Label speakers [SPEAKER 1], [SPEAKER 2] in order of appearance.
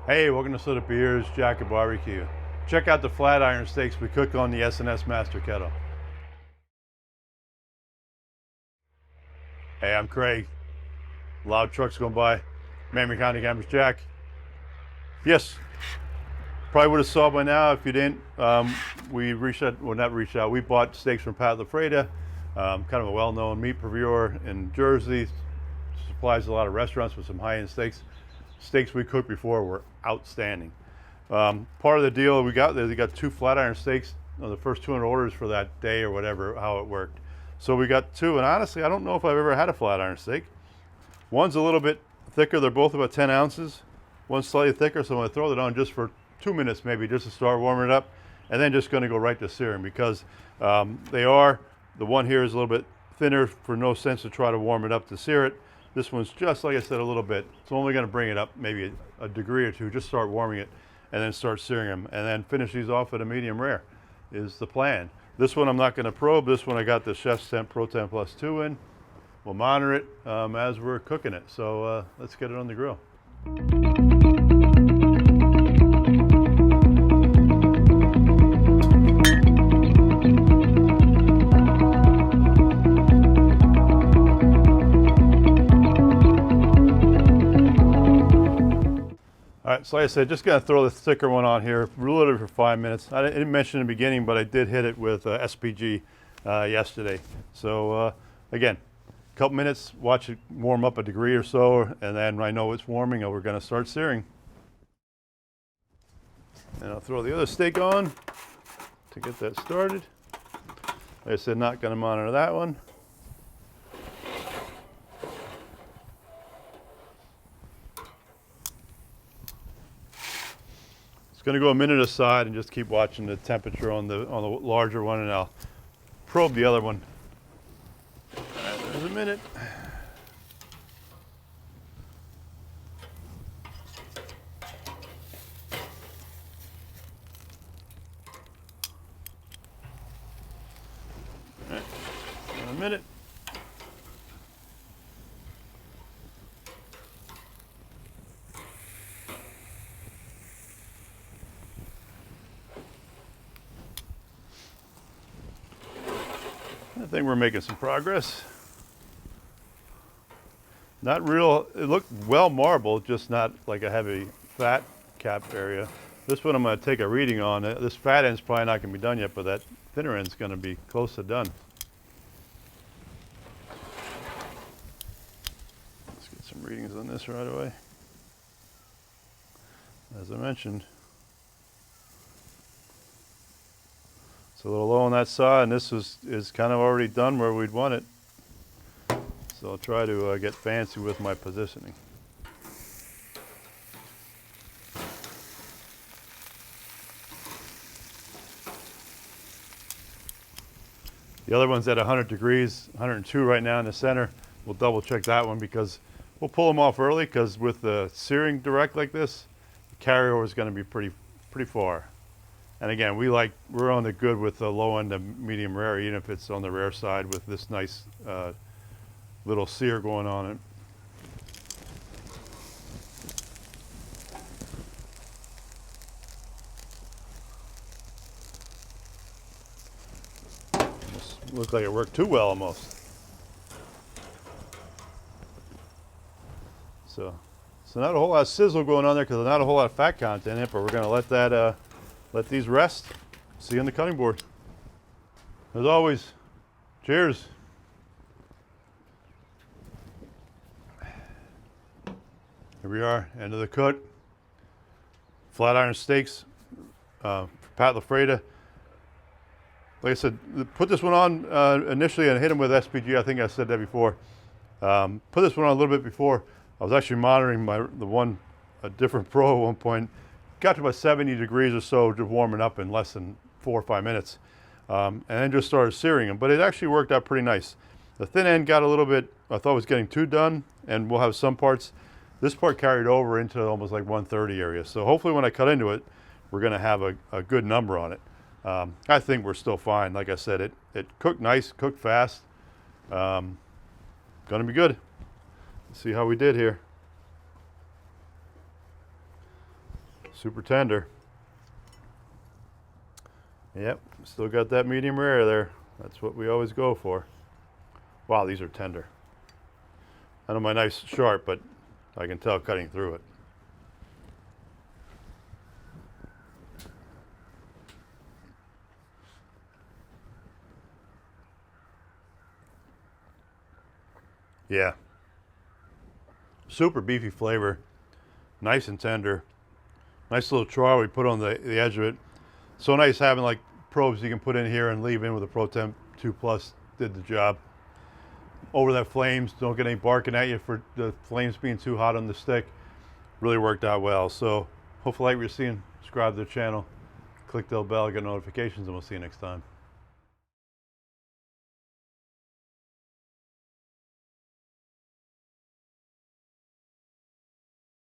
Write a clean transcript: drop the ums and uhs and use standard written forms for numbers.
[SPEAKER 1] Hey, welcome to the beersjackofbbq. Check out the flat iron steaks we cook on the SNS MasterKettle. Hey, I'm Craig. Loud trucks going by. Mammoth County Campus Jack. Yes, probably would have saw by now if you didn't. We reached out, well, not reached out. We bought steaks from Pat LaFrieda, kind of a well-known meat purveyor in Jersey. Supplies a lot of restaurants with some high-end steaks. Steaks we cooked before were outstanding. Part of the deal we got there, they got 2 flat iron steaks on the first 200 orders for that day or whatever, how it worked. So we got 2, and honestly, I don't know if I've ever had a flat iron steak. One's a little bit thicker, they're both about 10 ounces. One's slightly thicker, so I'm gonna throw it on just for 2 minutes maybe, just to start warming it up, and then just gonna go right to searing because the one here is a little bit thinner for no sense to try to warm it up to sear it. This one's just, like I said, a little bit. It's only gonna bring it up maybe a degree or 2, just start warming it and then start searing them and then finish these off at a medium rare is the plan. This one I'm not gonna probe. This one I got the Chef's Temp Pro 10 Plus 2 in. We'll monitor it as we're cooking it. So let's get it on the grill. All right, so like I said, just gonna throw the thicker one on here, rule it for 5 minutes. I didn't mention in the beginning, but I did hit it with SPG yesterday. So again, a couple minutes, watch it warm up a degree or so, and then I know it's warming and we're gonna start searing. And I'll throw the other steak on to get that started. Like I said, not gonna monitor that one. Going to go a minute aside and just keep watching the temperature on the larger one, and I'll probe the other one. There's a minute. All right, a minute. I think we're making some progress. Not real, it looked well marbled, just not like a heavy fat cap area. This one I'm going to take a reading on. This fat end's probably not going to be done yet, but that thinner end's going to be close to done. Let's get some readings on this right away. As I mentioned, it's a little low on that side, and this is kind of already done where we'd want it. So I'll try to get fancy with my positioning. The other one's at 100 degrees, 102 right now in the center. We'll double check that one because we'll pull them off early, because with the searing direct like this, the carryover is going to be pretty far. And again, we're on the good with the low end of medium rare, even if it's on the rare side with this nice little sear going on it. Almost looked like it worked too well almost. So not a whole lot of sizzle going on there because there's not a whole lot of fat content in it, but we're gonna let that let these rest. See you on the cutting board. As always, cheers. Here we are, end of the cut. Flat iron steaks, Pat LaFrieda. Like I said, put this one on initially and hit them with SPG. I think I said that before. Put this one on a little bit before. I was actually monitoring a different pro at one point. Got to about 70 degrees or so, just warming up in less than 4 or 5 minutes. And then just started searing them, but it actually worked out pretty nice. The thin end got a little bit, I thought it was getting too done, and we'll have some parts. This part carried over into almost like 130 area. So hopefully when I cut into it, we're gonna have a good number on it. I think we're still fine. Like I said, it cooked nice, cooked fast. Gonna be good. Let's see how we did here. Super tender. Yep, still got that medium rare there. That's what we always go for. Wow, these are tender. I know my knife's sharp, but I can tell cutting through it. Yeah. Super beefy flavor. Nice and tender. Nice little char we put on the edge of it. So nice having like probes you can put in here and leave in with a Pro Temp 2 Plus. Did the job. Over that flames, don't get any barking at you for the flames being too hot on the stick. Really worked out well. So hopefully like what you're seeing, subscribe to the channel, click the bell, get notifications, and we'll see you next time.